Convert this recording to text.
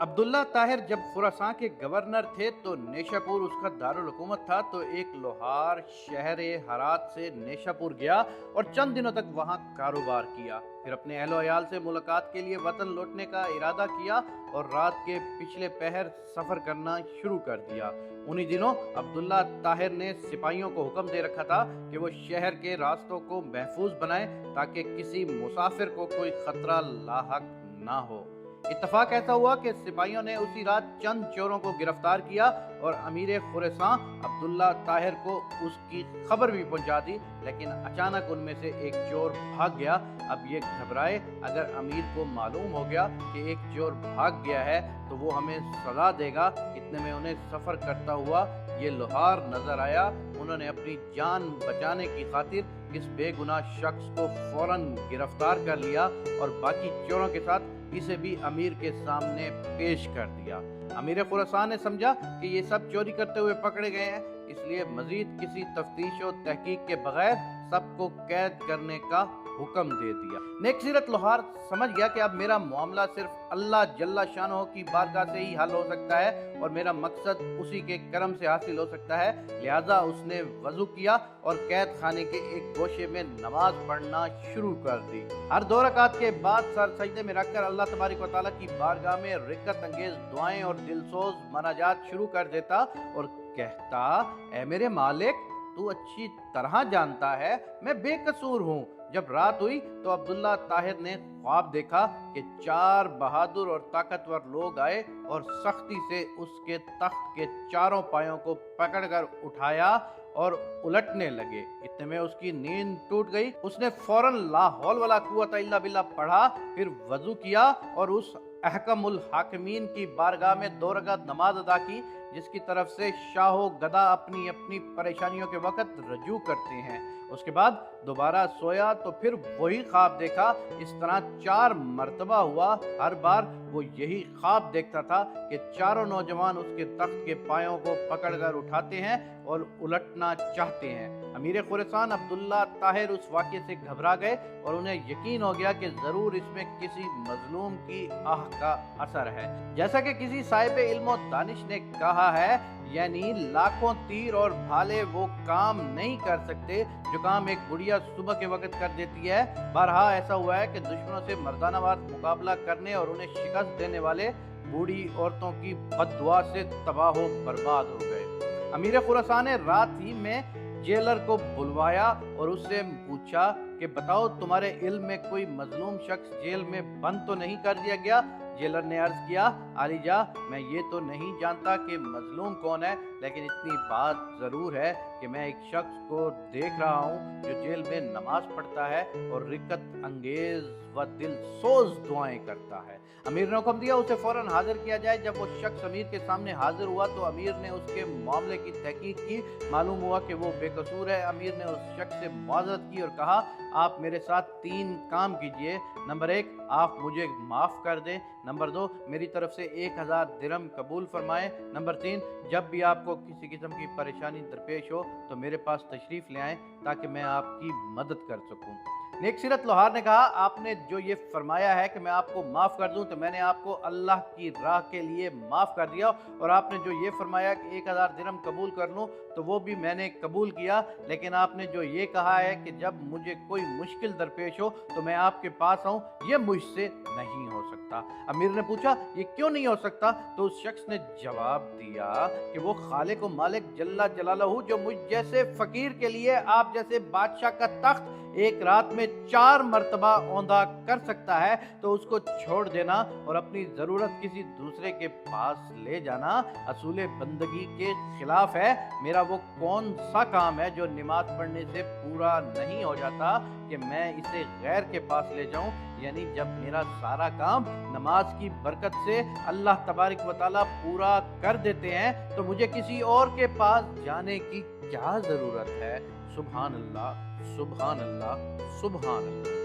अब्दुल्ला ताहिर जब खुरासान के गवर्नर थे तो नेशापुर उसका दारुल हुकूमत था। तो एक लोहार शहर हरात से नेशापुर गया और चंद दिनों तक वहाँ कारोबार किया। फिर अपने अहलो अयाल से मुलाकात के लिए वतन लौटने का इरादा किया और रात के पिछले पहर सफ़र करना शुरू कर दिया। उन्हीं दिनों अब्दुल्ला ताहिर ने सिपाहियों को हुक्म दे रखा था कि वो शहर के रास्तों को महफूज बनाएं ताकि किसी मुसाफिर को कोई खतरा लाहक ना हो। इत्तफाक ऐसा हुआ कि सिपाहियों ने उसी रात चंद चोरों को गिरफ्तार किया और अमीर खुरासान अब्दुल्ला ताहिर को उसकी खबर भी पहुंचा दी। लेकिन अचानक उनमें से एक चोर भाग गया। अब ये घबराए, अगर अमीर को मालूम हो गया कि एक चोर भाग गया है तो वो हमें सजा देगा। इतने में उन्हें सफ़र करता हुआ ये लोहार नजर आया। उन्होंने अपनी जान बचाने की खातिर इस बेगुनाह शख्स को फौरन गिरफ्तार कर लिया और बाकी चोरों के साथ इसे भी अमीर के सामने पेश कर दिया। अमीर खुरासान ने समझा कि ये सब चोरी करते हुए पकड़े गए हैं, इसलिए मजीद किसी तफ्तीश और तहकीक के बगैर सबको कैद करने का हुक्म दे दिया। नेकसीरत लोहार समझ गया कि अब मेरा मामला सिर्फ अल्लाह जल्ला शानो की बारगाह से ही हल हो सकता है और मेरा मकसद उसी के करम से हासिल हो सकता है। लिहाजा उसने वजू किया और कैद खाने के एक गोशे में नमाज पढ़ना शुरू कर दी। हर 2 रकात के बाद सर सजदे में रखकर अल्लाह तबारक व तआला की बारगाह में रिक्कत अंगेज दुआएं और दिलसोज मनाजात शुरू कर देता और कहता, ऐ मेरे मालिक, तू अच्छी तरह जानता है मैं बेकसूर हूँ। जब रात हुई तो अब्दुल्ला ताहिर ने ख्वाब देखा कि 4 बहादुर और ताकतवर लोग आए और सख्ती से उसके तख्त के चारों पायों को पकड़कर उठाया और उलटने लगे। इतने में उसकी नींद टूट गई। उसने फौरन ला हौल वला कुव्वत इल्ला बिल्लाह पढ़ा, फिर वजू किया और उस अहकमुल हाकिमीन की बारगाह में 2 रकात नमाज अदा की, जिसकी तरफ से शाहो गदा अपनी अपनी परेशानियों के वक्त रजू करते हैं। उसके बाद दोबारा सोया तो फिर वही ख्वाब देखा। इस तरह 4 मरतबा हुआ। हर बार वो यही ख्वाब देखता था कि चारों नौजवान उसके तख्त के पायों को पकड़कर उठाते हैं और उलटना चाहते हैं। अमीर खुरासान अब्दुल्ला ताहिर उस वाक़े से घबरा गए और उन्हें यकीन हो गया कि ज़रूर इसमें किसी मजलूम की आह का असर है। जैसा कि किसी साहिब इल्म और दानिश ने कहा है, यानी लाखों तीर और भाले वो काम नहीं कर सकते जो काम एक गुड़िया सुबह के वक्त कर देती है। बारहा ऐसा हुआ है कि दुश्मनों से मर्दानावार मुकाबला करने और उन्हें शिकस्त देने वाले बूढ़ी औरतों की बद्दुआ से तबाह बर्बाद हो गए। अमीर खुरासान ने रात ही में जेलर को बुलवाया और उससे पूछा कि बताओ, तुम्हारे इल्म में कोई मजलूम शख्स जेल में बंद तो नहीं कर दिया गया? जेलर ने अर्ज किया, आलिजा, मैं ये तो नहीं जानता कि मजलूम कौन है, लेकिन इतनी बात ज़रूर है कि मैं एक शख्स को देख रहा हूँ जो जेल में नमाज पढ़ता है और रिक्कत अंगेज व दिल सोज दुआएं करता है। अमीर ने हुक्म दिया उसे फौरन हाजिर किया जाए। जब वो शख्स अमीर के सामने हाजिर हुआ तो अमीर ने उसके मामले की तहकीक की। मालूम हुआ कि वो बेकसूर है। अमीर ने उस शख्स से मुआज़रत की और कहा, आप मेरे साथ 3 काम कीजिए। नंबर 1, आप मुझे माफ़ कर दें। नंबर 2, मेरी तरफ से 1000 दिरहम कबूल फरमाएं। नंबर 3, जब भी आपको किसी किस्म की परेशानी दरपेश हो तो मेरे पास तशरीफ़ ले आएं ताकि मैं आपकी मदद कर सकूं। नेकसीरत लोहार ने कहा, आपने जो ये फरमाया है कि मैं आपको माफ़ कर दूं, तो मैंने आपको अल्लाह की राह के लिए माफ़ कर दिया, और आपने जो ये फरमाया कि 1000 दिरहम कबूल कर लूं, तो वो भी मैंने कबूल किया। लेकिन आपने जो ये कहा है कि जब मुझे कोई मुश्किल दरपेश हो तो मैं आपके पास आऊँ, ये मुझसे नहीं हो सकता। अमीर ने पूछा, ये क्यों नहीं हो सकता? तो उस शख्स ने जवाब दिया कि वो खालिक व मालिक जल्ला जलालहू जो मुझ जैसे फ़कीर के लिए आप जैसे बादशाह का तख्त एक रात में 4 मरतबा औंधा कर सकता है, तो उसको छोड़ देना और अपनी ज़रूरत किसी दूसरे के पास ले जाना असूल बंदगी के खिलाफ है। मेरा वो कौन सा काम है जो नमाज पढ़ने से पूरा नहीं हो जाता कि मैं इसे गैर के पास ले जाऊं? यानी जब मेरा सारा काम नमाज की बरकत से अल्लाह तबारक व तआला पूरा कर देते हैं तो मुझे किसी और के पास जाने की क्या ज़रूरत है? सुभान अल्लाह, सुभान अल्लाह, सुभान अल्लाह।